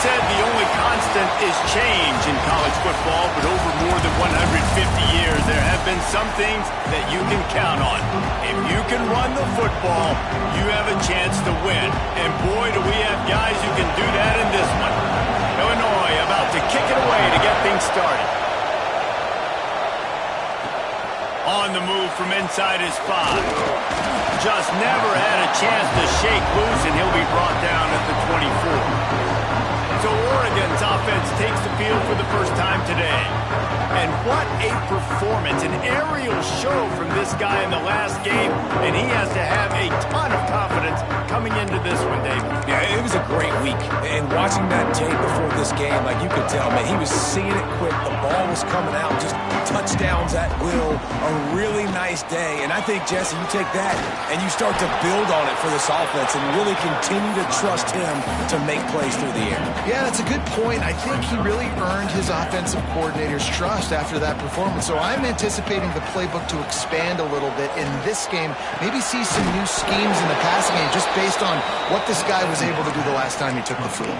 said the only constant is change in college football, but over more than 150 years, there have been some things that you can count on. If you can run the football, you have a chance to win. And boy, do we have guys who can do that in this one. Illinois about to kick it away to get things started. On the move from inside his 5. Just never had a chance to shake loose, and he'll be brought down at the 24. So Oregon's offense takes the field for the first time today. And what a performance, an aerial show from this guy in the last game, and he has to have a ton of confidence coming into this one, David. Yeah, it was a great week. And watching that tape before this game, like you could tell, man, he was seeing it quick. The ball was coming out, just touchdowns at will. A really nice day. And I think, Jesse, you take that and you start to build on it for this offense and really continue to trust him to make plays through the air. Yeah, that's a good point. I think he really earned his offensive coordinator's trust after that performance. So I'm anticipating the playbook to expand a little bit in this game. Maybe see some new schemes in the passing game just based on what this guy was able to do the last time he took the field.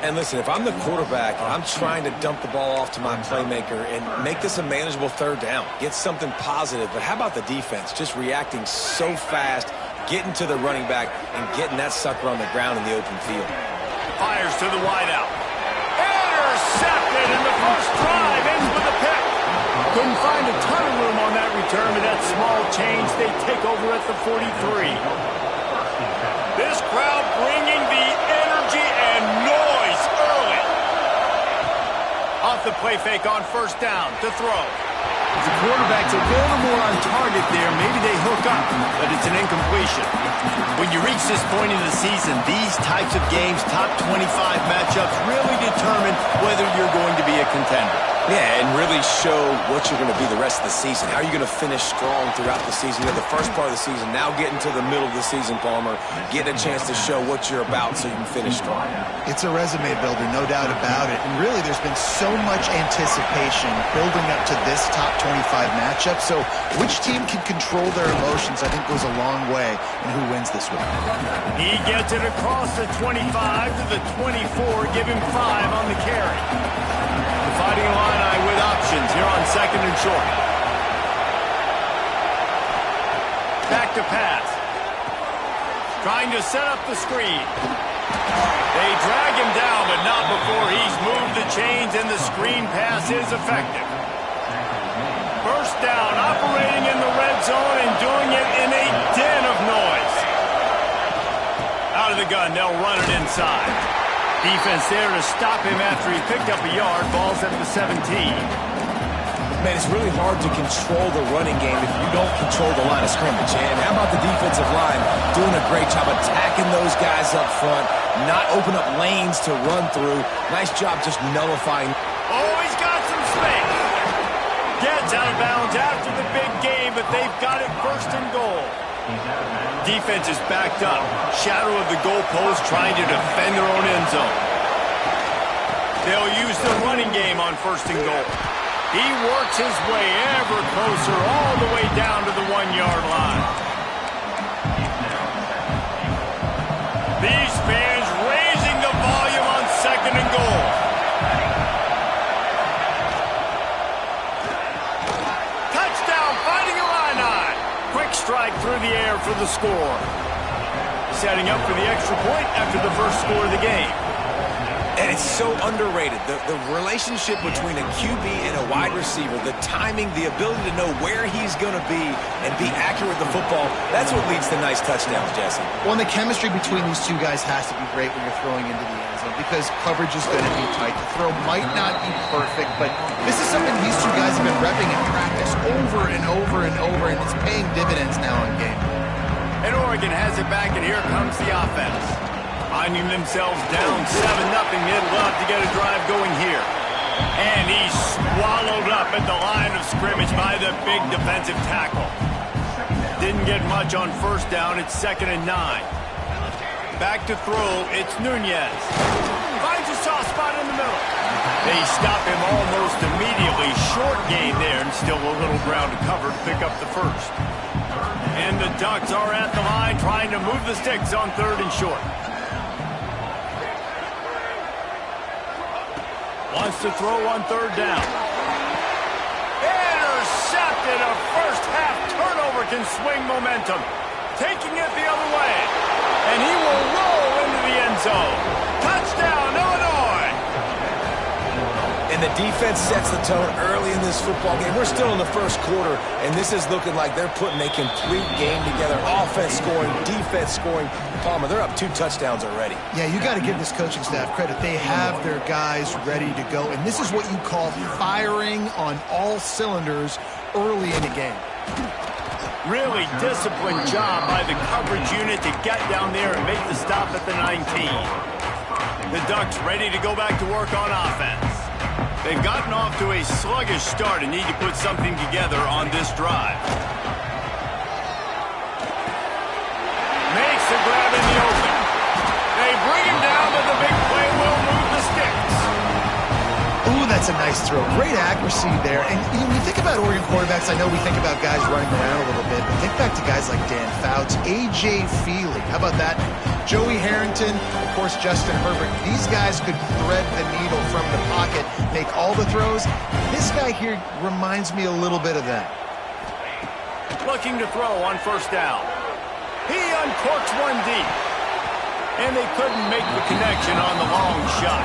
And listen, if I'm the quarterback, I'm trying to dump the ball off to my playmaker and make this a manageable third down. Get something positive. But how about the defense? Just reacting so fast, getting to the running back, and getting that sucker on the ground in the open field. Fires to the wideout. Intercepted, and the first drive ends with a pick. Couldn't find a ton of room on that return, but that small change, they take over at the 43. This crowd bringing the energy and noise early. Off the play fake on first down to throw. The quarterback's a little more on target there. Maybe they hook up, but it's an incompletion. When you reach this point in the season, these types of games, top 25 matchups, really determine whether you're going to be a contender. Yeah, and really show what you're going to be the rest of the season. How are you going to finish strong throughout the season? You know, the first part of the season, now getting to the middle of the season, Palmer, getting a chance to show what you're about so you can finish strong. It's a resume builder, no doubt about it. And really, there's been so much anticipation building up to this top 25 matchup. So which team can control their emotions, I think, goes a long way in who wins this one. He gets it across the 25 to the 24, give him 5 on the carry. The Fighting Illini with options here on second and short. Back to pass. Trying to set up the screen. They drag him down, but not before he's moved the chains, and the screen pass is effective. First down, operating in the red zone and doing it in a den of noise. Out of the gun, they'll run it inside. Defense there to stop him after he picked up a yard. Ball's at the 17. Man, it's really hard to control the running game if you don't control the line of scrimmage. And how about the defensive line doing a great job attacking those guys up front, not open up lanes to run through. Nice job just nullifying. Oh, he's got some space. Gets out of bounds after the big game, but they've got it first and goal. Defense is backed up. Shadow of the goalpost trying to defend their own end zone. They'll use the running game on first and goal. He works his way ever closer all the way down to the 1-yard line. These fans raising the volume on second and goal. Touchdown, Fighting Illini. Quick strike through the air for the score. Setting up for the extra point after the first score of the game. And it's so underrated. The relationship between a QB and a wide receiver, the timing, the ability to know where he's going to be and be accurate with the football, that's what leads to nice touchdowns, Jesse. Well, and the chemistry between these two guys has to be great when you're throwing into the end zone because coverage is going to be tight. The throw might not be perfect, but this is something these two guys have been repping in practice over and over and over, and it's paying dividends now in game. And Oregon has it back, and here comes the offense. Finding themselves down 7-0, they'd love to get a drive going here. And he's swallowed up at the line of scrimmage by the big defensive tackle. Didn't get much on first down. It's 2nd and 9. Back to throw. It's Nunez. Finds a soft spot in the middle. They stop him almost immediately. Short gain there, and still a little ground to cover to pick up the first. And the Ducks are at the line trying to move the sticks on 3rd and short. to throw on third down. Intercepted. A first-half turnover can swing momentum. Taking it the other way. And he will roll into the end zone. Touchdown, Illinois! And the defense sets the tone early in this football game. We're still in the first quarter, and this is looking like they're putting a complete game together. Offense scoring, defense scoring. Palmer, they're up 2 touchdowns already. Yeah, you got to give this coaching staff credit. They have their guys ready to go, and this is what you call firing on all cylinders early in the game. Really disciplined job by the coverage unit to get down there and make the stop at the 19. The Ducks ready to go back to work on offense. They've gotten off to a sluggish start and need to put something together on this drive. Makes the grab in the open. They bring him down, but the big play will move the sticks. Ooh, that's a nice throw. Great accuracy there. And when you think about Oregon quarterbacks, I know we think about guys running around a little bit, but think back to guys like Dan Fouts, A.J. Feely. How about that? Joey Harrington, of course, Justin Herbert. These guys could thread the needle from the pocket, make all the throws. This guy here reminds me a little bit of that. Looking to throw on first down. He uncorks one deep. And they couldn't make the connection on the long shot.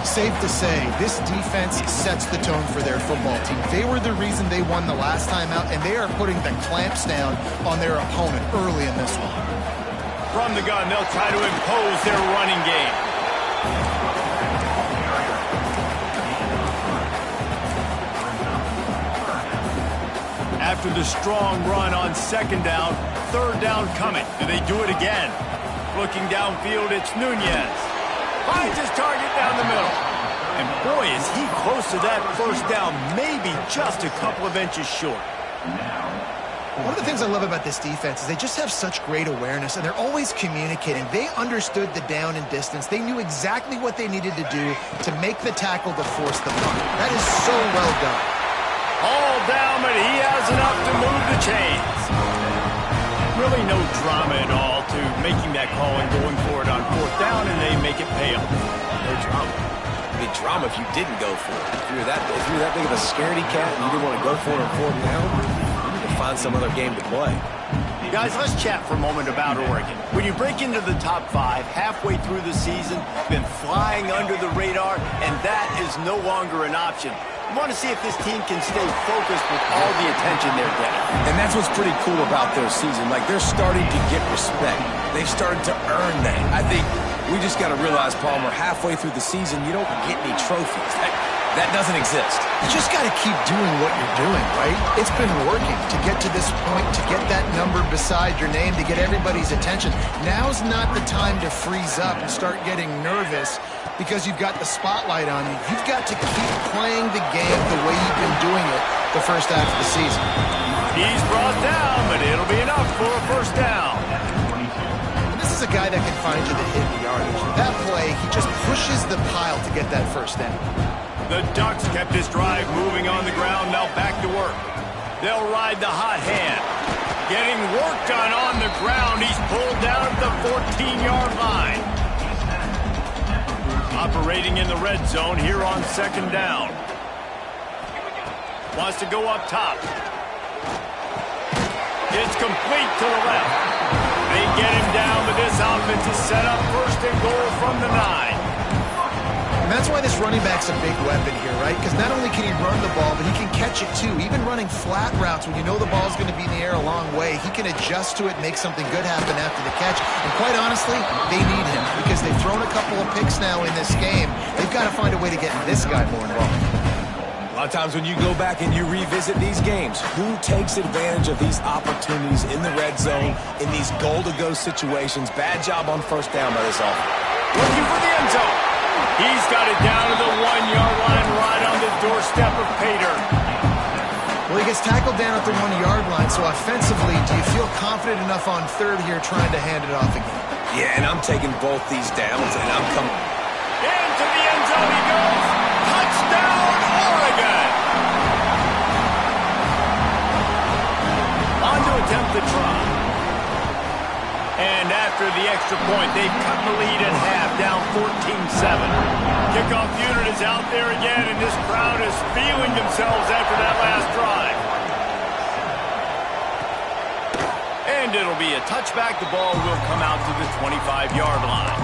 Safe to say, this defense sets the tone for their football team. They were the reason they won the last time out, and they are putting the clamps down on their opponent early in this one. From the gun, they'll try to impose their running game. After the strong run on second down, third down coming. Do they do it again? Looking downfield, it's Nunez. Finds his target down the middle. And boy, is he close to that first down, maybe just a couple of inches short. One of the things I love about this defense is they just have such great awareness, and they're always communicating. They understood the down and distance. They knew exactly what they needed to do to make the tackle to force the punt. That is so well done. All down, but he has enough to move the chains. Really no drama at all to making that call and going for it on fourth down, and they make it pay off. No drama. It'd be drama if you didn't go for it. If you're that big of a scaredy cat and you didn't want to go for it on fourth down, find some other game to play. Guys, let's chat for a moment about Oregon. When you break into the top 5 halfway through the season, been flying under the radar, and that is no longer an option. You want to see if this team can stay focused with all the attention they're getting. And that's what's pretty cool about their season. Like, they're starting to get respect. They've started to earn that. I think we just got to realize, Palmer, halfway through the season, you don't get any trophies. That doesn't exist. You just got to keep doing what you're doing, right? It's been working to get to this point, to get that number beside your name, to get everybody's attention. Now's not the time to freeze up and start getting nervous because you've got the spotlight on you. You've got to keep playing the game the way you've been doing it the first half of the season. He's brought down, but it'll be enough for a first down. This is a guy that can find you the hidden yardage. That play, he just pushes the pile to get that first down. The Ducks kept this drive moving on the ground, now back to work. They'll ride the hot hand. Getting work done on the ground. He's pulled down at the 14-yard line. Operating in the red zone here on second down. Wants to go up top. It's complete to the left. They get him down, but this offense is set up first and goal from the 9. And that's why this running back's a big weapon here, right? Because not only can he run the ball, but he can catch it too. Even running flat routes when you know the ball's going to be in the air a long way, he can adjust to it, make something good happen after the catch. And quite honestly, they need him because they've thrown a couple of picks now in this game. They've got to find a way to get this guy more involved. A lot of times when you go back and you revisit these games, who takes advantage of these opportunities in the red zone, in these goal-to-go situations? Bad job on first down by this offense. Looking for the end zone. He's got it down to the 1-yard line right on the doorstep of Pater. Well, he gets tackled down at the 1-yard line, so offensively, do you feel confident enough on third here trying to hand it off again? Yeah, and I'm taking both these downs, and I'm coming. Into the end zone he goes. Touchdown, Oregon. On to attempt the try. And after the extra point, they've cut the lead in half, down 14-7. Kickoff unit is out there again, and this crowd is feeling themselves after that last drive. And it'll be a touchback. The ball will come out to the 25-yard line.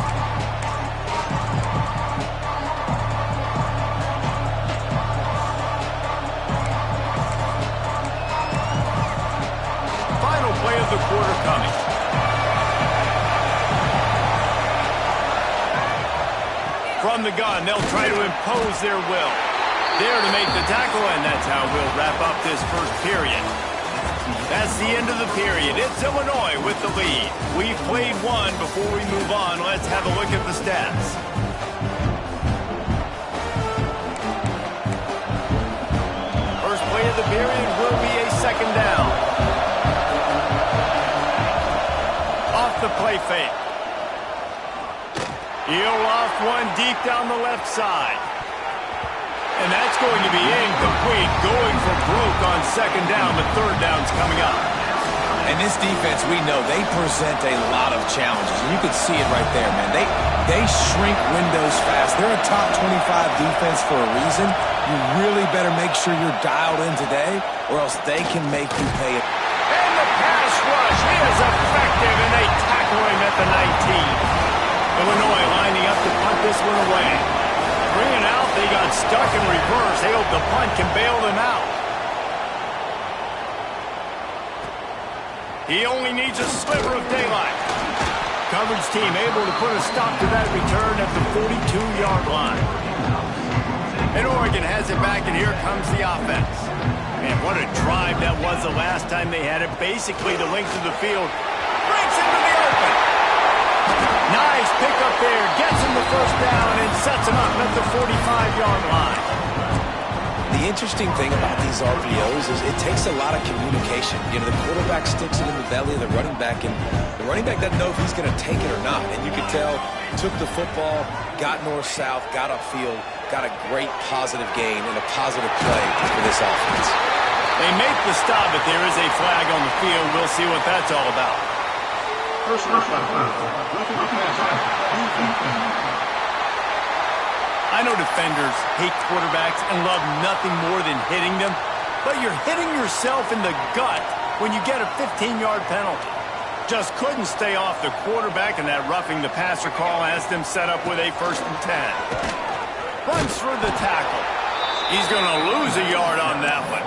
Final play of the quarter coming. From the gun, they'll try to impose their will. There to make the tackle, and that's how we'll wrap up this first period. That's the end of the period. It's Illinois with the lead. We've played one. Before we move on, let's have a look at the stats. First play of the period will be a second down. Off the play fake. He'll off one deep down the left side. And that's going to be incomplete, going for broke on second down, but third down's coming up. And this defense, we know, they present a lot of challenges. And you can see it right there, man. They shrink windows fast. They're a top 25 defense for a reason. You really better make sure you're dialed in today, or else they can make you pay it. And the pass rush is effective, and they tackle him at the 19. Illinois lining up to punt this one away. Bringing out, they got stuck in reverse. They hope the punt can bail them out. He only needs a sliver of daylight. Coverage team able to put a stop to that return at the 42-yard line. And Oregon has it back, and here comes the offense. Man, what a drive that was the last time they had it. Basically the length of the field. Breaks into the open. Nice pick up there, gets him the first down and sets him up at the 45-yard line. The interesting thing about these RPOs is it takes a lot of communication. You know, the quarterback sticks it in the belly of the running back, and the running back doesn't know if he's going to take it or not. And you can tell, took the football, got north-south, got upfield, got a great positive gain and a positive play for this offense. They make the stop, but there is a flag on the field. We'll see what that's all about. I know defenders hate quarterbacks and love nothing more than hitting them, but you're hitting yourself in the gut when you get a 15-yard penalty. Just couldn't stay off the quarterback, and that roughing the passer call has them set up with a 1st and 10. Runs through the tackle. He's going to lose a yard on that one.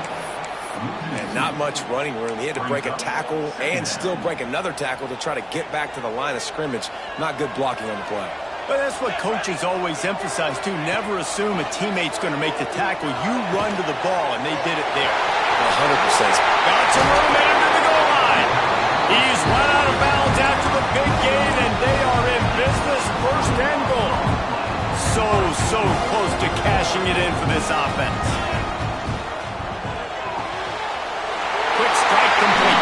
And not much running room. He had to break a tackle and still break another tackle to try to get back to the line of scrimmage. Not good blocking on the play. But that's what coaches always emphasize, too. Never assume a teammate's going to make the tackle. You run to the ball, and they did it there. 100%. Got some room under the goal line. He's run out of bounds after the big gain, and they are in business, 1st and goal. So close to cashing it in for this offense. Quick strike complete.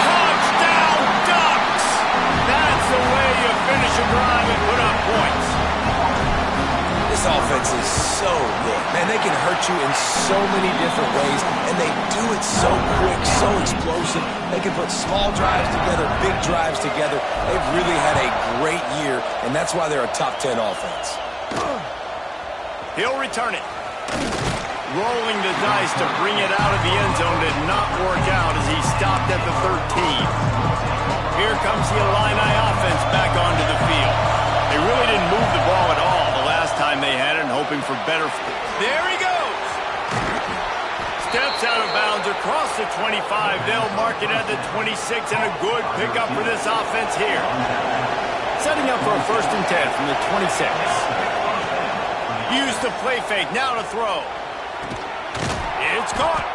Touchdown Ducks! That's the way you finish a drive and put up points. This offense is so good. Man, they can hurt you in so many different ways, and they do it so quick, so explosive. They can put small drives together, big drives together. They've really had a great year, and that's why they're a top 10 offense. He'll return it. Rolling the dice to bring it out of the end zone did not work out as he stopped at the 13. Here comes the Illini offense back onto the field. They really didn't move the ball at all the last time they had it, and hoping for better. There he goes! Steps out of bounds across the 25. They'll mark it at the 26, and a good pickup for this offense here. Setting up for a 1st and 10 from the 26. Use the play fake, now to throw. It's caught.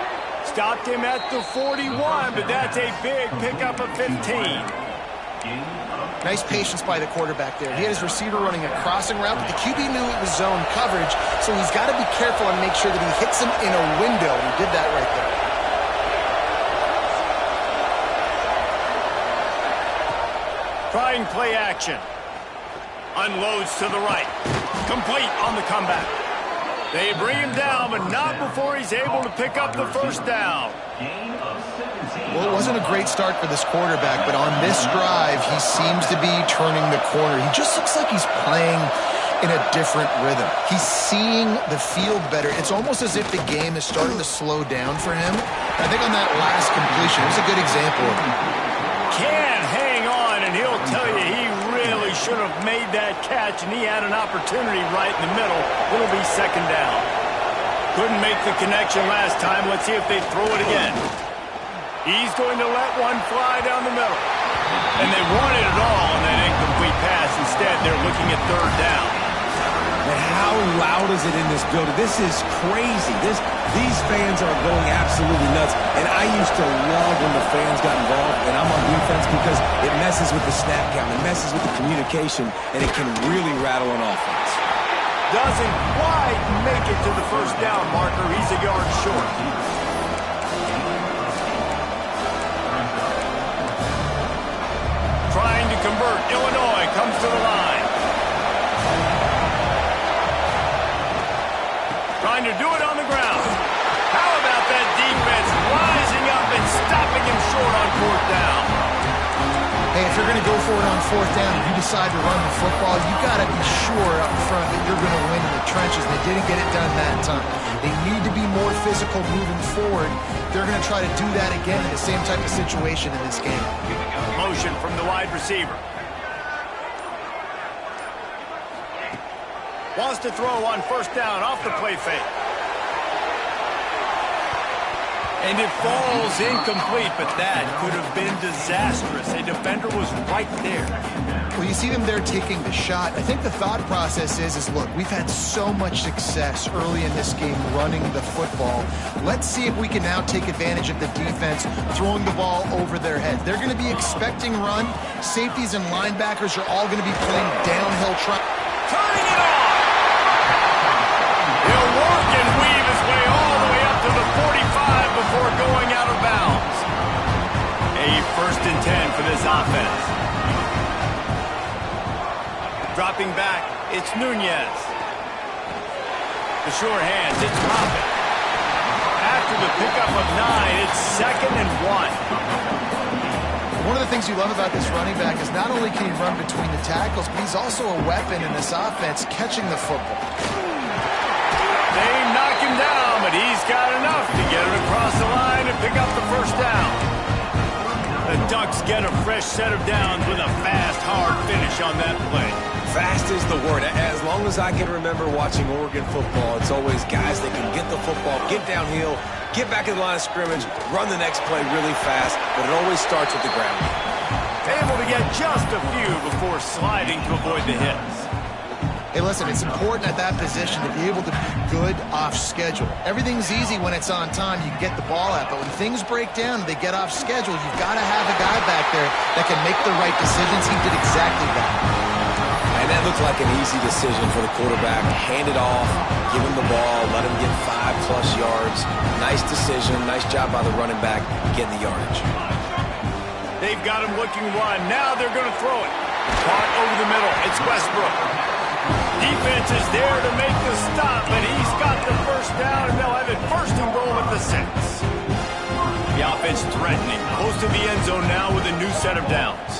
Stopped him at the 41, but that's a big pickup of 15. Nice patience by the quarterback there. He had his receiver running a crossing route, but the QB knew it was zone coverage, so he's got to be careful and make sure that he hits him in a window. He did that right there. Trying play action. Unloads to the right. Complete on the comeback. They bring him down, but not before he's able to pick up the 1st down. Well, it wasn't a great start for this quarterback, but on this drive, he seems to be turning the corner. He just looks like he's playing in a different rhythm. He's seeing the field better. It's almost as if the game is starting to slow down for him. I think on that last completion, it was a good example of it. Can't hang on, and he'll tell you he really should have made that catch, and he had an opportunity right in the middle. It'll be second down. Couldn't make the connection last time. Let's see if they throw it again. He's going to let one fly down the middle. And they wanted it all on that incomplete pass. Instead, they're looking at third down. And how loud is it in this building? This is crazy. These fans are going absolutely nuts. And I used to love when the fans got involved, and I'm on defense because it messes with the snap count. It messes with the communication, and it can really rattle an offense. Doesn't quite make it to the first down marker. He's a yard short. Trying to convert. Illinois comes to the line. Trying to do it on the ground. How about that defense rising up and stopping him short on fourth down? Hey, if you're going to go for it on fourth down and you decide to run the football, you got to be sure up front that you're going to win in the trenches. They didn't get it done that time. They need to be more physical moving forward. They're going to try to do that again in the same type of situation in this game. Motion from the wide receiver. Wants to throw on first down off the play fake. And it falls incomplete, but that could have been disastrous. A defender was right there. Well, you see them there taking the shot. I think the thought process is look, we've had so much success early in this game running the football. Let's see if we can now take advantage of the defense throwing the ball over their heads. They're going to be expecting run. Safeties and linebackers are all going to be playing downhill. Turning it on! He'll work and weave his way all the way up to the 45 before going out of bounds. A first and 10 for this offense. Dropping back, it's Nunez. The sure hands, it's Moffitt. After the pickup of 9, it's second and 1. One of the things you love about this running back is not only can he run between the tackles, but he's also a weapon in this offense catching the football. They knock him down, but he's got enough to get it across the line and pick up the first down. The Ducks get a fresh set of downs with a fast, hard finish on that play. Fast is the word. As long as I can remember watching Oregon football, it's always guys that can get the football, get downhill, get back in the line of scrimmage, run the next play really fast, but it always starts with the ground. Able to get just a few before sliding to avoid the hits. Hey, listen, it's important at that position to be able to be good off schedule. Everything's easy when it's on time. You can get the ball out. But when things break down and they get off schedule, you've got to have a guy back there that can make the right decisions. He did exactly that. And that looked like an easy decision for the quarterback. Hand it off, give him the ball, let him get 5+ yards. Nice decision. Nice job by the running back getting the yardage. They've got him looking one. Now they're going to throw it. Caught over the middle. It's Westbrook. Defense is there to make the stop, but he's got the first down, and they'll have it first and goal at the 6. The offense threatening. Close to the end zone now with a new set of downs.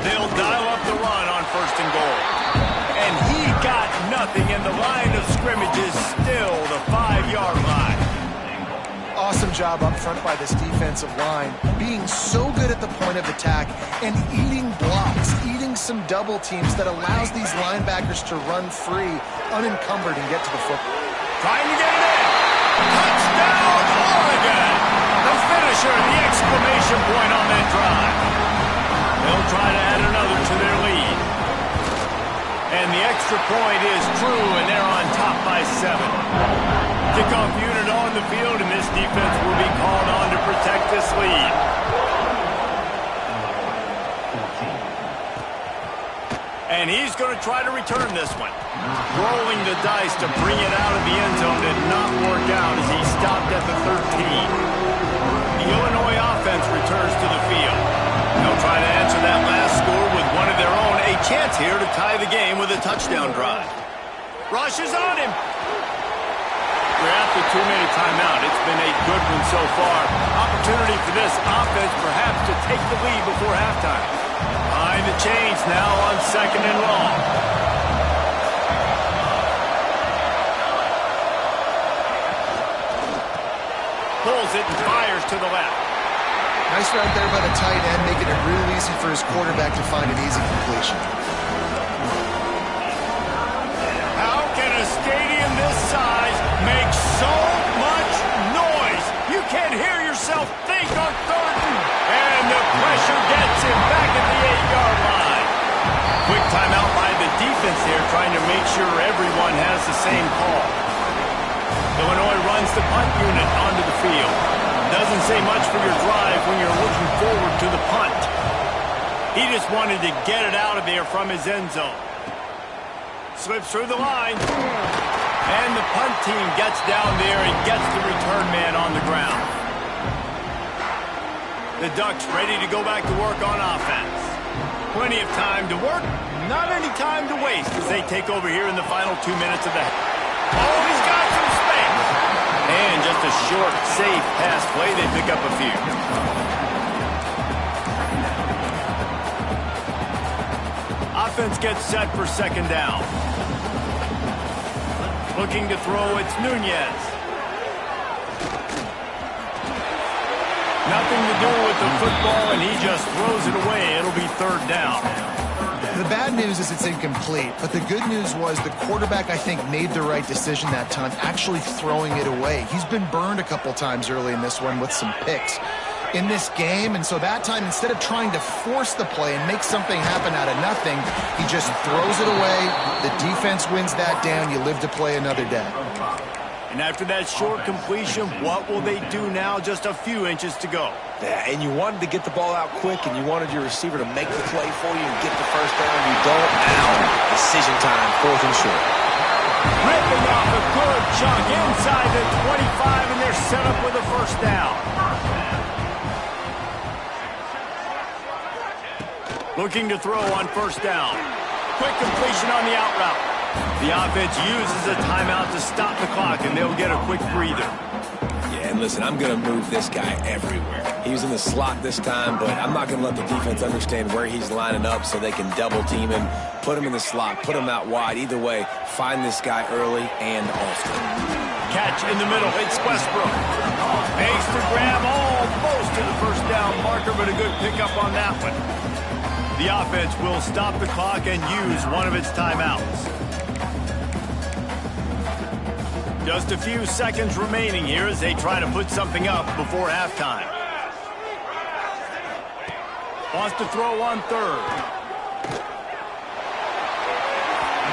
They'll dial up the run on first and goal. And he got nothing, and the line of scrimmage is still the 5-yard line. Awesome job up front by this defensive line, being so good at the point of attack and eating blocks, eating some double teams that allows these linebackers to run free, unencumbered, and get to the football. Trying to get it in. Touchdown, Oregon! The finisher, the exclamation point on that drive. They'll try to add another to their lead. And the extra point is true, and they're on top by 7. Kickoff unit on the field, and this defense will be called on to protect this lead. And he's going to try to return this one. Rolling the dice to bring it out of the end zone did not work out as he stopped at the 13. The Illinois offense returns to the field. They'll try to answer that last score with one of their own. A chance here to tie the game with a touchdown drive. Rush is on him. We're at the 2-minute timeout. It's been a good one so far. Opportunity for this offense perhaps to take the lead before halftime. Behind the chains now on 2nd and long. Pulls it and fires to the left. Nice route there by the tight end, making it real easy for his quarterback to find an easy completion. How can a stadium this size make so much noise? You can't hear yourself think on 3rd. And the pressure gets him back at the 8-yard line. Quick timeout by the defense here, trying to make sure everyone has the same call. Illinois runs the punt unit onto the field. Doesn't say much for your drive when you're looking forward to the punt. He just wanted to get it out of there from his end zone. Slips through the line. And the punt team gets down there and gets the return man on the ground. The Ducks ready to go back to work on offense. Plenty of time to work, not any time to waste as they take over here in the final 2 minutes of the half. Oh, he's got some space. And just a short, safe pass play. They pick up a few. Offense gets set for 2nd down. Looking to throw, it's Nunez. Nothing to do with the football, and he just throws it away. It'll be 3rd down. The bad news is it's incomplete, but the good news was the quarterback, I think, made the right decision that time, actually throwing it away. He's been burned a couple times early in this one with some picks in this game, and so that time, instead of trying to force the play and make something happen out of nothing, he just throws it away. The defense wins that down. You live to play another day. And after that short completion, what will they do now? Just a few inches to go. Yeah, and you wanted to get the ball out quick, and you wanted your receiver to make the play for you and get the 1st down. You don't. Now, decision time, 4th and short. Ripping off a good chunk inside the 25, and they're set up with a 1st down. Looking to throw on 1st down. Quick completion on the out route. The offense uses a timeout to stop the clock, and they'll get a quick breather. Yeah, and listen, I'm going to move this guy everywhere. He was in the slot this time, but I'm not going to let the defense understand where he's lining up so they can double team him, put him in the slot, put him out wide. Either way, find this guy early and often. Catch in the middle. It's Westbrook. Makes the grab almost to the 1st down marker, but a good pickup on that one. The offense will stop the clock and use one of its timeouts. Just a few seconds remaining here as they try to put something up before halftime. Wants to throw on 3rd.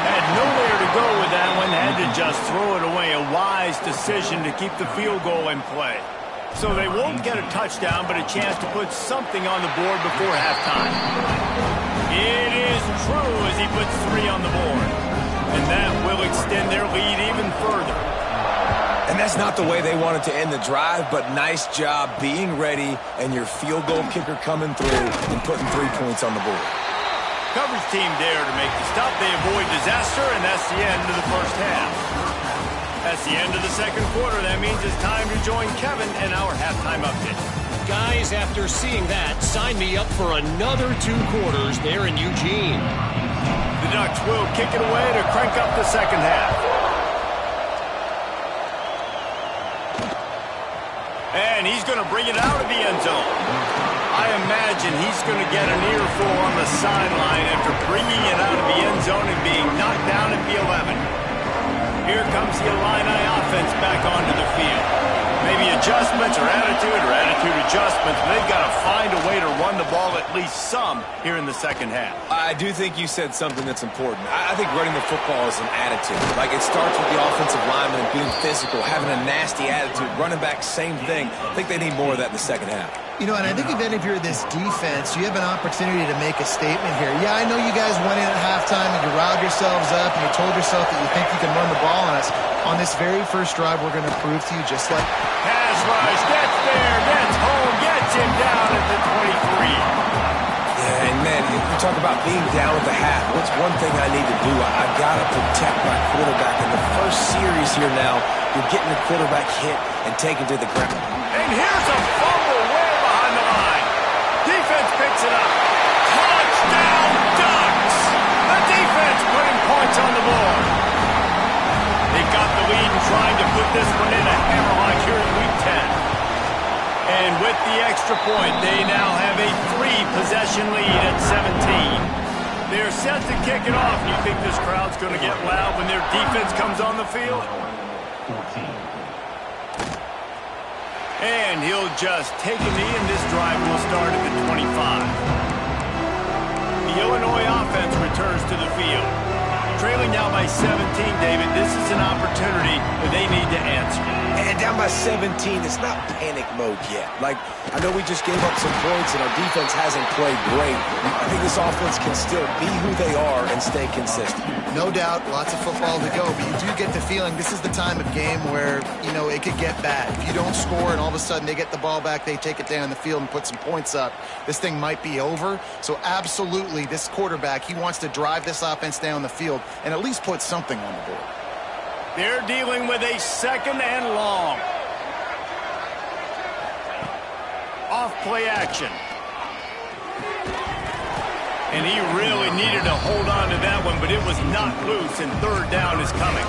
Had nowhere to go with that one. Had to just throw it away. A wise decision to keep the field goal in play. So they won't get a touchdown, but a chance to put something on the board before halftime. It is true as he puts 3 on the board. And that will extend their lead even further. And that's not the way they wanted to end the drive, but nice job being ready and your field goal kicker coming through and putting 3 points on the board. Coverage team there to make the stop. They avoid disaster, and that's the end of the 1st half. That's the end of the 2nd quarter. That means it's time to join Kevin in our halftime update. Guys, after seeing that, sign me up for another 2 quarters there in Eugene. The Ducks will kick it away to crank up the 2nd half. And he's going to bring it out of the end zone. I imagine he's going to get an earful on the sideline after bringing it out of the end zone and being knocked down at the 11. Here comes the Illini offense back onto the field. Maybe adjustments or attitude adjustments. They've got to find a way to run the ball at least some here in the 2nd half. I do think you said something that's important. I think running the football is an attitude. Like, it starts with the offensive lineman and being physical, having a nasty attitude. Running back, same thing. I think they need more of that in the 2nd half. You know, and I think if you're this defense, you have an opportunity to make a statement here. Yeah, I know you guys went in at halftime and you riled yourselves up and you told yourself that you think you can run the ball on us. On this very first drive, we're going to prove to you just like... Pass rush, gets there, gets home, gets him down at the 23. Yeah, and man, you talk about being down at the half, what's one thing I need to do? I've got to protect my quarterback. In the first series here now, you're getting the quarterback hit and taken to the ground. And here's a fumble way behind the line. Defense picks it up. Touchdown, Ducks! The defense putting points on the board. They got the lead and trying to put this one in a hammerlock here in Week 10. And with the extra point, they now have a 3-possession lead at 17. They're set to kick it off. You think this crowd's going to get loud when their defense comes on the field? 14. And he'll just take a knee, and this drive will start at the 25. The Illinois offense returns to the field. Trailing now by 17, David, this is an opportunity that they need to answer. And down by 17, it's not panic mode yet. Like, I know we just gave up some points and our defense hasn't played great. I think this offense can still be who they are and stay consistent. No doubt, lots of football to go, but you do get the feeling this is the time of game where, you know, it could get bad. If you don't score and all of a sudden they get the ball back, they take it down the field and put some points up, this thing might be over. So absolutely, this quarterback, he wants to drive this offense down the field and at least put something on the board. They're dealing with a 2nd and long. Off play action. And he really needed to hold on to that one, but it was not loose, and 3rd down is coming.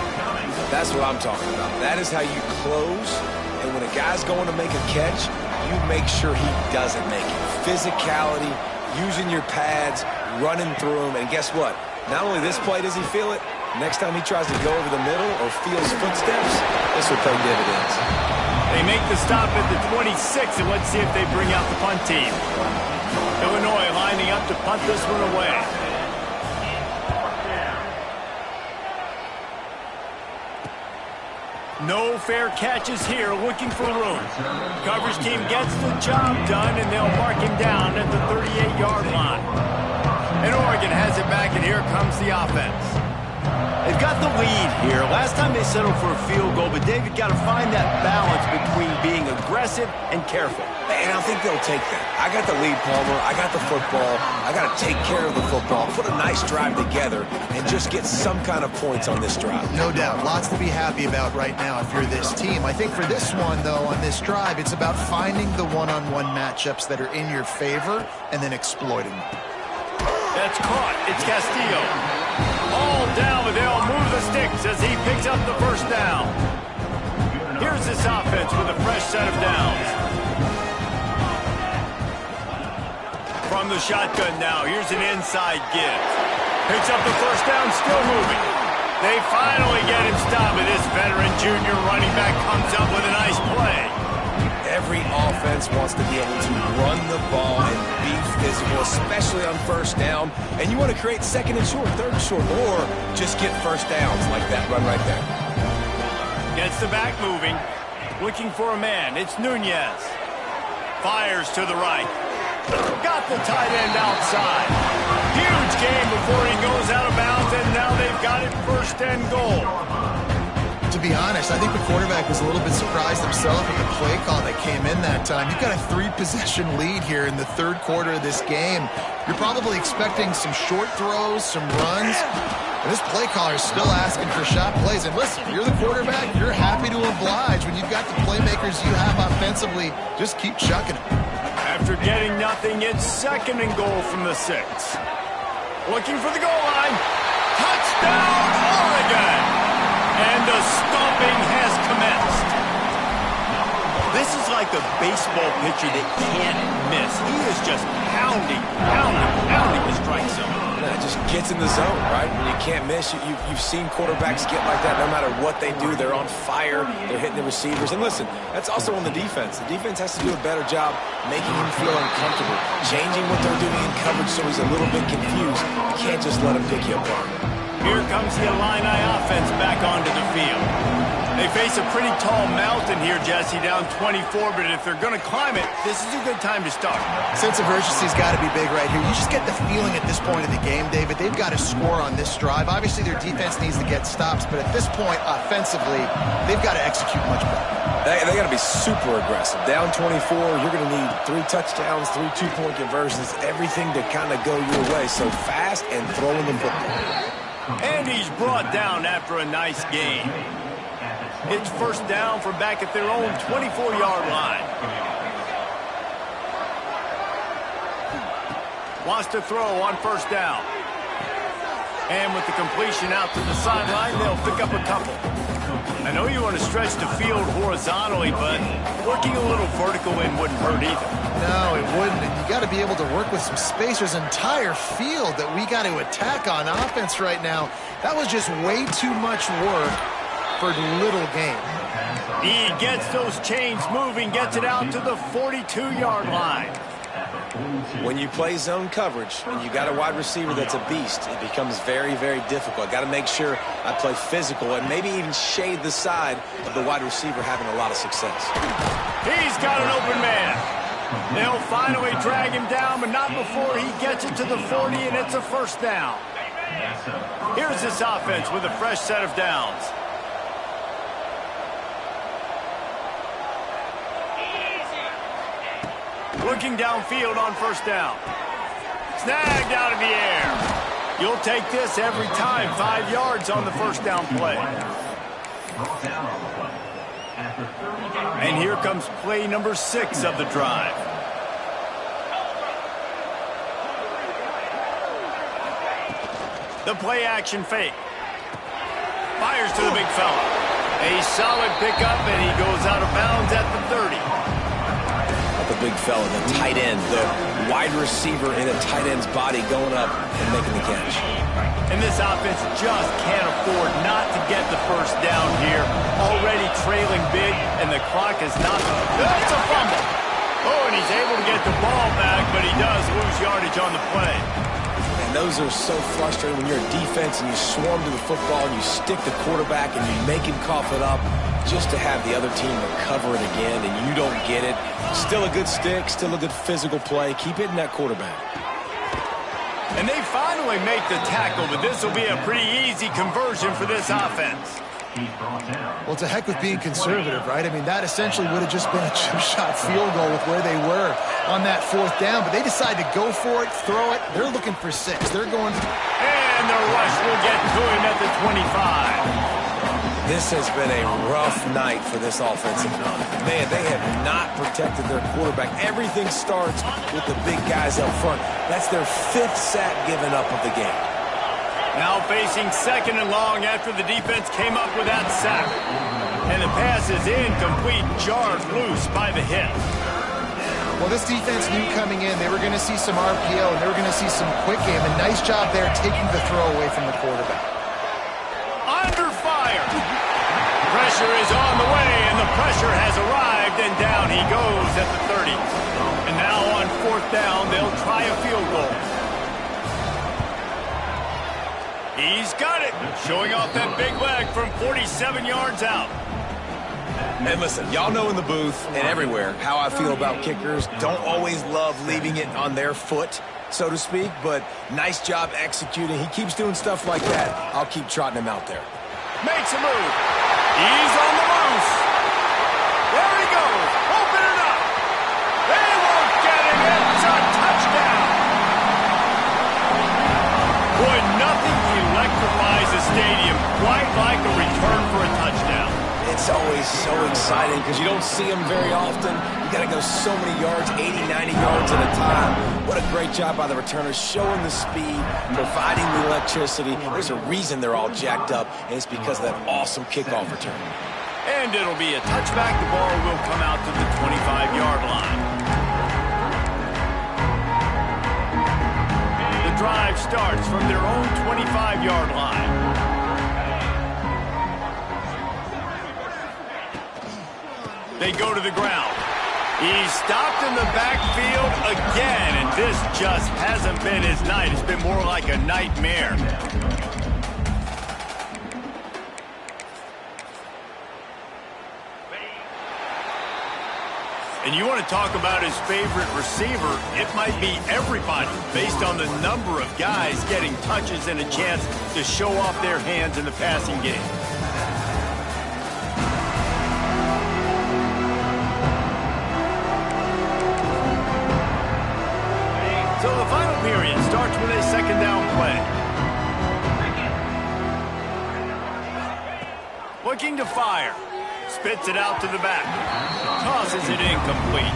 That's what I'm talking about. That is how you close, and when a guy's going to make a catch, you make sure he doesn't make it. Physicality, using your pads, running through them, and guess what? Not only this play does he feel it, next time he tries to go over the middle or feels footsteps, this will pay dividends. They make the stop at the 26, and let's see if they bring out the punt team. Illinois lining up to punt this one away. No fair catches here, looking for room. Coverage team gets the job done, and they'll mark him down at the 38-yard line. And Oregon has it back, and here comes the offense. They've got the lead here. Last time they settled for a field goal, but David got to find that balance between being aggressive and careful. And I think they'll take that. I got the lead, Palmer. I got the football. I got to take care of the football, put a nice drive together, and just get some kind of points on this drive. No doubt. Lots to be happy about right now if you're this team. I think for this one, though, on this drive, it's about finding the one-on-one matchups that are in your favor and then exploiting them. That's caught. It's Castillo. All down, but they'll move the sticks as he picks up the 1st down. Here's this offense with a fresh set of downs. From the shotgun now, here's an inside give. Picks up the 1st down, still moving. They finally get him stopped, and this veteran junior running back comes up with a nice play. Every offense wants to be able to run the ball and be physical, especially on 1st down. And you want to create 2nd and short, 3rd and short, or just get 1st downs like that run right there. Gets the back moving. Looking for a man. It's Nunez. Fires to the right. Got the tight end outside. Huge game before he goes out of bounds, and now they've got it 1st and goal. To be honest, I think the quarterback was a little bit surprised himself at the play call that came in that time. You've got a 3-possession lead here in the 3rd quarter of this game. You're probably expecting some short throws, some runs. And this play caller is still asking for shot plays. And listen, you're the quarterback, you're happy to oblige. When you've got the playmakers you have offensively, just keep chucking it. After getting nothing, it's 2nd and goal from the 6. Looking for the goal line. Touchdown, Oregon! And the stomping has commenced. This is like a baseball pitcher that can't miss. He is just pounding the strike zone. It just gets in the zone, right? When you can't miss, you've seen quarterbacks get like that no matter what they do. They're on fire. They're hitting the receivers. And listen, that's also on the defense. The defense has to do a better job making him feel uncomfortable, changing what they're doing in coverage so he's a little bit confused. You can't just let him pick you apart. Here comes the Illini offense back onto the field. They face a pretty tall mountain here, Jesse, down 24, but if they're going to climb it, this is a good time to start. Sense of urgency's got to be big right here. You just get the feeling at this point of the game, David, they've got to score on this drive. Obviously, their defense needs to get stops, but at this point, offensively, they've got to execute much better. They got to be super aggressive. Down 24, you're going to need 3 touchdowns, 3 two-point conversions, everything to kind of go your way. So fast and throwing the football. And he's brought down after a nice game. It's first down from back at their own 24-yard line. Wants to throw on first down. And with the completion out to the sideline, they'll pick up a couple. I know you want to stretch the field horizontally, but working a little vertical in wouldn't hurt either. No, it wouldn't. And you got to be able to work with some space. There's an entire field that we got to attack on offense right now. That was just way too much work for little gain. He gets those chains moving, gets it out to the 42-yard line. When you play zone coverage and you got a wide receiver that's a beast, it becomes very, very difficult. Got to make sure I play physical and maybe even shade the side of the wide receiver having a lot of success. He's got an open man. They'll finally drag him down, but not before he gets it to the 40, and it's a first down. Here's this offense with a fresh set of downs. Looking downfield on first down. Snagged out of the air. You'll take this every time. 5 yards on the first down play. And here comes play number 6 of the drive. The play action fake. Fires to the big fella. A solid pickup, and he goes out of bounds at the 30. The big fella, the tight end, the wide receiver in a tight end's body going up and making the catch. And this offense just can't afford not to get the first down here. Already trailing big, and the clock is not... That's a fumble. Oh, and he's able to get the ball back, but he does lose yardage on the play. And those are so frustrating when you're a defense and you swarm to the football and you stick the quarterback and you make him cough it up just to have the other team recover it again and you don't get it. Still a good stick, still a good physical play. Keep hitting that quarterback. And they finally make the tackle, but this will be a pretty easy conversion for this offense. Well, to heck with being conservative, right? I mean, that essentially would have just been a two-shot field goal with where they were on that fourth down, but they decide to go for it, throw it. They're looking for 6. They're going... And the rush will get to him at the 25. This has been a rough night for this offensive line. Man, they have not protected their quarterback. Everything starts with the big guys up front. That's their 5th sack given up of the game. Now facing 2nd and long after the defense came up with that sack. And the pass is incomplete, jarred loose by the hit. Well, this defense knew coming in they were going to see some RPO and they were going to see some quick game. A nice job there taking the throw away from the quarterback. Under fire. Pressure is on the way, and the pressure has arrived, and down he goes at the 30. And now on 4th down, they'll try a field goal. He's got it, showing off that big leg from 47 yards out. And listen, y'all know in the booth and everywhere how I feel about kickers. Don't always love leaving it on their foot, so to speak, but nice job executing. He keeps doing stuff like that. I'll keep trotting him out there. Makes a move. He's on the loose. There he goes. Open it up. They won't get him. It's a touchdown. Boy, nothing electrifies a stadium quite like a return for a touchdown. It's always so exciting because you don't see them very often. You got to go so many yards, 80, 90 yards at a time. What a great job by the returners, showing the speed, providing the electricity. There's a reason they're all jacked up, and it's because of that awesome kickoff return. And it'll be a touchback. The ball will come out to the 25-yard line. The drive starts from their own 25-yard line. They go to the ground. He's stopped in the backfield again, and this just hasn't been his night. It's been more like a nightmare. And you want to talk about his favorite receiver, it might be everybody based on the number of guys getting touches and a chance to show off their hands in the passing game. So the final period starts with a second down play. Looking to fire. Spits it out to the back. Tosses it incomplete.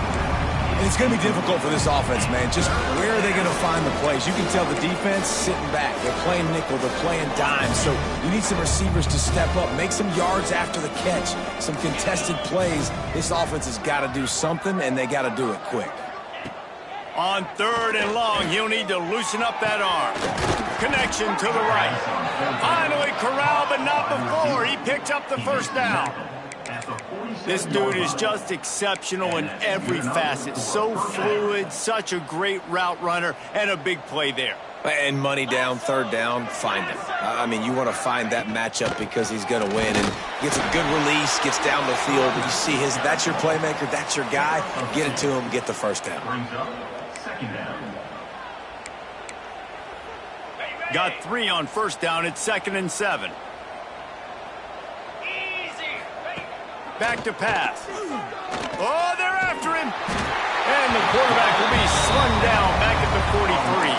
It's going to be difficult for this offense, man. Just where are they going to find the plays? You can tell the defense sitting back. They're playing nickel. They're playing dime. So you need some receivers to step up, make some yards after the catch, some contested plays. This offense has got to do something, and they got to do it quick. On 3rd and long, he'll need to loosen up that arm. Connection to the right. Finally corralled, but not before. He picked up the first down. This dude is just exceptional in every facet. So fluid, such a great route runner, and a big play there. And money down, 3rd down, find him. I mean, you want to find that matchup because he's going to win. And gets a good release, gets down the field. You see that's your playmaker, that's your guy. Get it to him, get the first down. Got 3 on first down. It's 2nd and 7. Back to pass. Oh, they're after him. And the quarterback will be slung down back at the 43.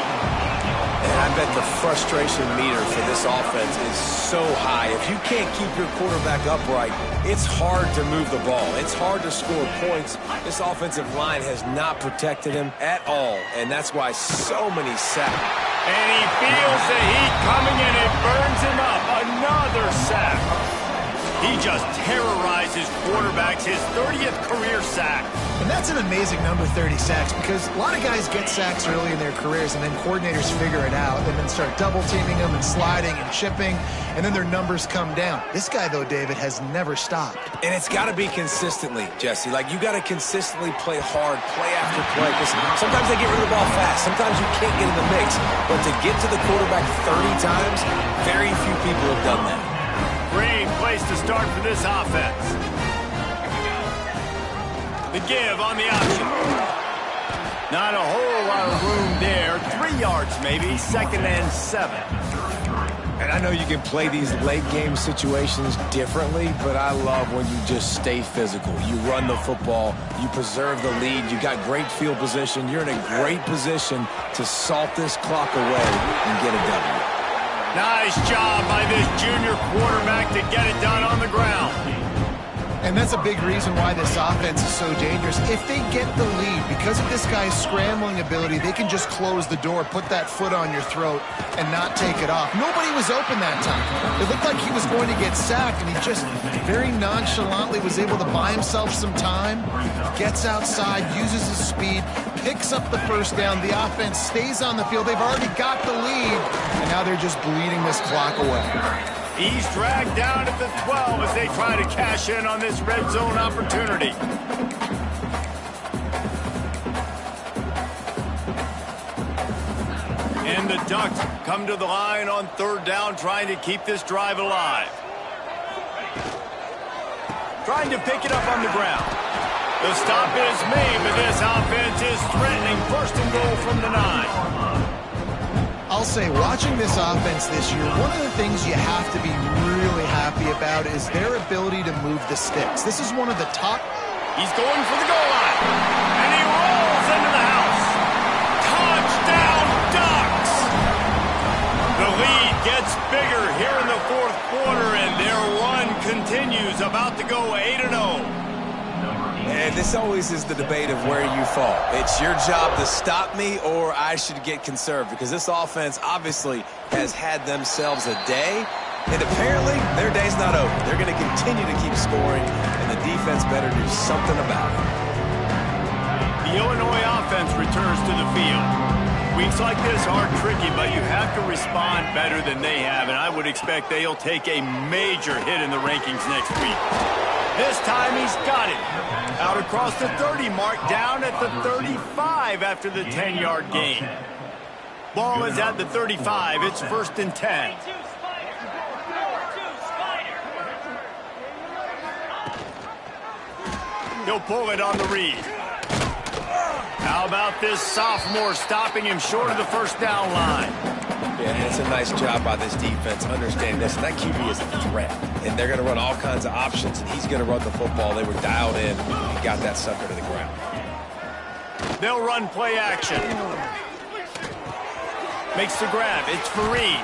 And I bet the frustration meter for this offense is so high. If you can't keep your quarterback upright, it's hard to move the ball. It's hard to score points. This offensive line has not protected him at all, and that's why so many sacks. And he feels the heat coming and it burns him up. Another sack. He just terrorizes quarterbacks, his 30th career sack. And that's an amazing number, 30 sacks, because a lot of guys get sacks early in their careers, and then coordinators figure it out, and then start double-teaming them and sliding and chipping, and then their numbers come down. This guy, though, David, has never stopped. And it's got to be consistently, Jesse. Like, you got to consistently play hard, play after play, because sometimes they get rid of the ball fast. Sometimes you can't get in the mix. But to get to the quarterback 30 times, very few people have done that. Great place to start for this offense. The give on the option. Not a whole lot of room there. 3 yards maybe, 2nd and 7. And I know you can play these late game situations differently, but I love when you just stay physical. You run the football, you preserve the lead, you got great field position, you're in a great position to salt this clock away and get it done. Nice job by this junior quarterback to get it done on the ground. And that's a big reason why this offense is so dangerous. If they get the lead, because of this guy's scrambling ability, they can just close the door, put that foot on your throat, and not take it off. Nobody was open that time. It looked like he was going to get sacked, and he just very nonchalantly was able to buy himself some time, gets outside, uses his speed, picks up the first down. The offense stays on the field. They've already got the lead, and now they're just bleeding this clock away. He's dragged down at the 12 as they try to cash in on this red zone opportunity. And the Ducks come to the line on 3rd down, trying to keep this drive alive. Trying to pick it up on the ground. The stop is made, but this offense is threatening. 1st and goal from the 9. I'll say, watching this offense this year, one of the things you have to be really happy about is their ability to move the sticks. This is one of the top. He's going for the goal line, and he rolls into the house. Touchdown, Ducks! The lead gets bigger here in the 4th quarter, and their run continues, about to go 8-0. And this always is the debate of where you fall. It's your job to stop me, or I should get conserved, because this offense obviously has had themselves a day, and apparently their day's not over. They're going to continue to keep scoring, and the defense better do something about it. The Illinois offense returns to the field. Weeks like this are tricky, but you have to respond better than they have, and I would expect they'll take a major hit in the rankings next week. This time he's got it. Out across the 30 mark, down at the 35 after the 10-yard gain. Ball is at the 35. It's 1st and 10. He'll pull it on the read. How about this sophomore stopping him short of the first down line? Yeah, it's a nice job by this defense understanding this. And that QB is a threat. And they're going to run all kinds of options, and he's going to run the football. They were dialed in and got that sucker to the ground. They'll run play action. Makes the grab. It's Fareed.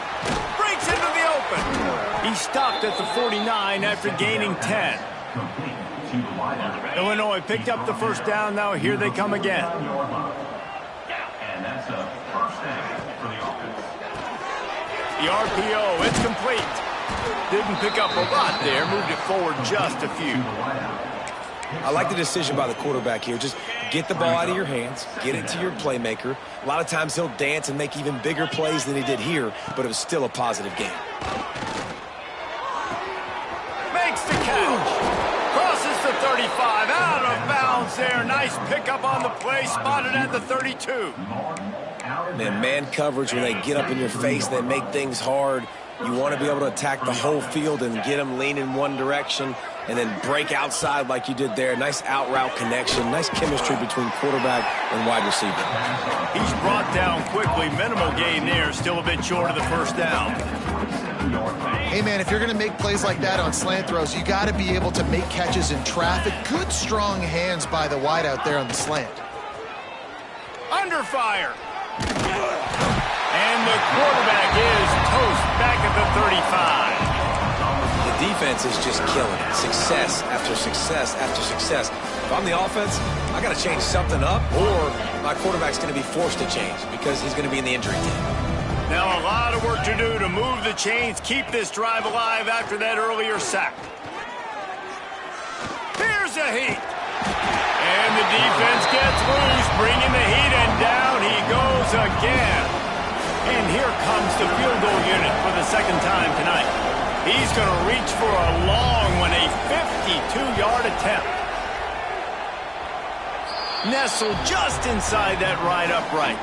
Breaks into the open. He stopped at the 49 after gaining 10. Illinois picked up the first down. Now here they come again. The RPO, it's complete. Didn't pick up a lot there. Moved it forward just a few. I like the decision by the quarterback here. Just get the ball out of your hands, get it to your playmaker. A lot of times he'll dance and make even bigger plays than he did here, but it was still a positive game. Makes the catch. Crosses the 35. Out of bounds there. Nice pickup on the play. Spotted at the 32. Man coverage, when they get up in your face, they make things hard. You want to be able to attack the whole field and get them leaning one direction and then break outside like you did there. Nice out route connection. Nice chemistry between quarterback and wide receiver. He's brought down quickly. Minimal gain there. Still a bit short of the first down. Hey, man, if you're going to make plays like that on slant throws, you got to be able to make catches in traffic. Good, strong hands by the wideout there on the slant. Under fire. And the quarterback is toast back at the 35. The defense is just killing it. Success after success after success. If I'm the offense, I got to change something up, or my quarterback's going to be forced to change because he's going to be in the injury team. Now a lot of work to do to move the chains, keep this drive alive after that earlier sack. Here's a heat. And the defense gets loose, bringing the heat, and down he goes again. And here comes the field goal unit for the second time tonight. He's going to reach for a long one, a 52-yard attempt. Nestled just inside that right upright.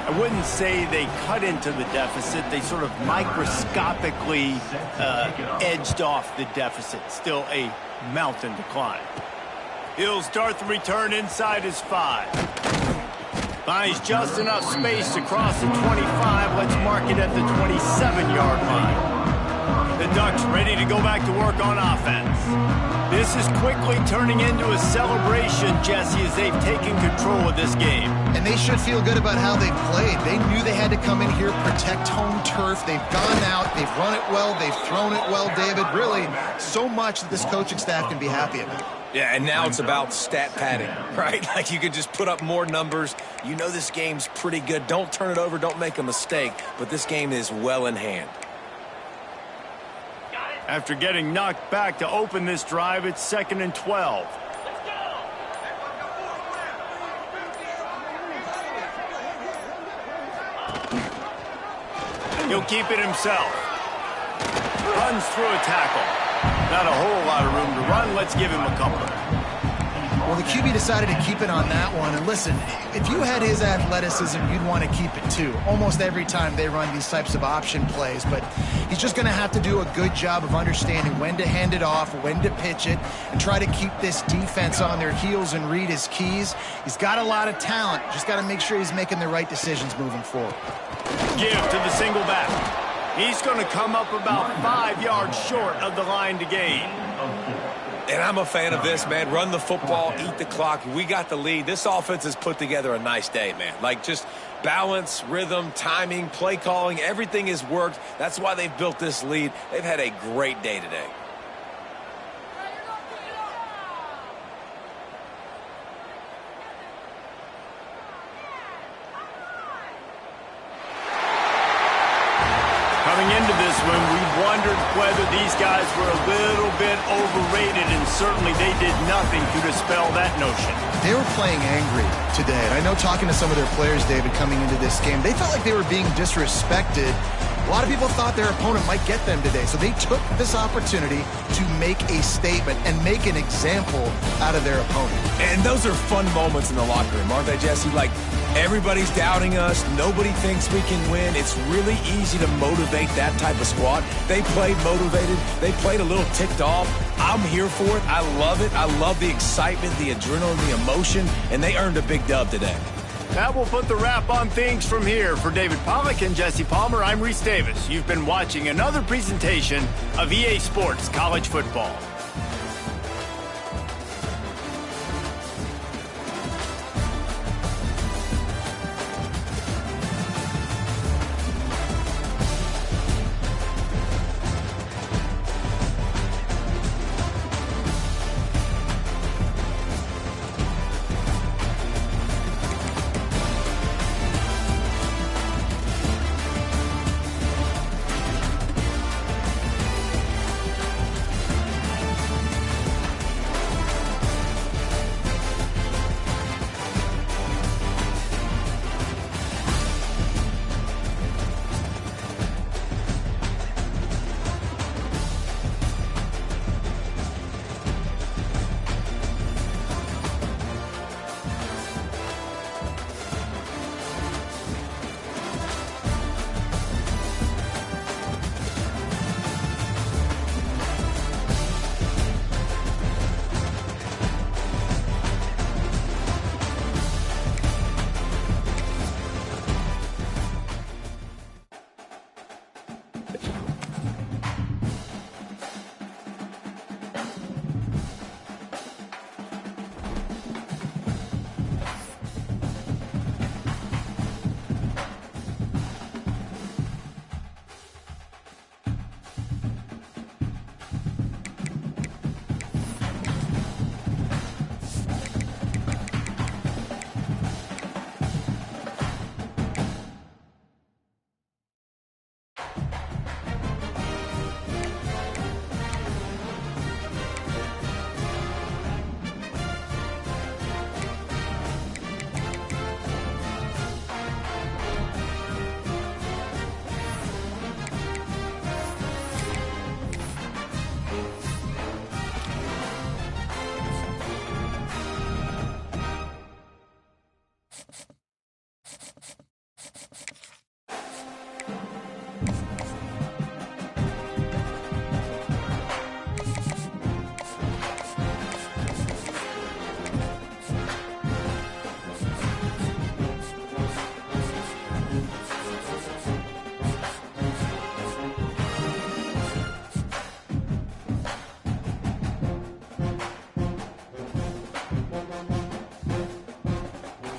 I wouldn't say they cut into the deficit. They sort of microscopically edged off the deficit. Still a mountain to climb. He'll start the return inside his 5. Finds just enough space to cross the 25. Let's mark it at the 27-yard line. The Ducks ready to go back to work on offense. This is quickly turning into a celebration, Jesse, as they've taken control of this game. And they should feel good about how they've played. They knew they had to come in here, protect home turf. They've gone out, they've run it well, they've thrown it well, David. Really, so much that this coaching staff can be happy about. Yeah, and now it's about stat padding, right? Like you can just put up more numbers. You know this game's pretty good. Don't turn it over, don't make a mistake. But this game is well in hand. After getting knocked back to open this drive, it's 2nd and 12. He'll keep it himself. Runs through a tackle. Not a whole lot of room to run. Let's give him a couple. Well, the QB decided to keep it on that one. And listen, if you had his athleticism, you'd want to keep it too. Almost every time they run these types of option plays. But he's just going to have to do a good job of understanding when to hand it off, when to pitch it, and try to keep this defense on their heels and read his keys. He's got a lot of talent. Just got to make sure he's making the right decisions moving forward. Give to the single back. He's going to come up about 5 yards short of the line to gain. And I'm a fan of this, man. Run the football, eat the clock. We got the lead. This offense has put together a nice day, man. Like just balance, rhythm, timing, play calling, everything has worked. That's why they've built this lead. They've had a great day today. Coming into this one, we wondered whether these guys were a little bit overrated, and certainly they did nothing to dispel that notion. They were playing angry today. And I know talking to some of their players, David, coming into this game, they felt like they were being disrespected. A lot of people thought their opponent might get them today, so they took this opportunity to make a statement and make an example out of their opponent. And those are fun moments in the locker room, aren't they, Jesse? Like, Everybody's doubting us. Nobody thinks we can win. It's really easy to motivate that type of squad. They played motivated. They played a little ticked off. I'm here for it. I love it. I love the excitement, the adrenaline, the emotion, and they earned a big dub today. That will put the wrap on things from here. For David Pollack and Jesse Palmer, I'm Reese Davis. You've been watching another presentation of EA Sports College Football.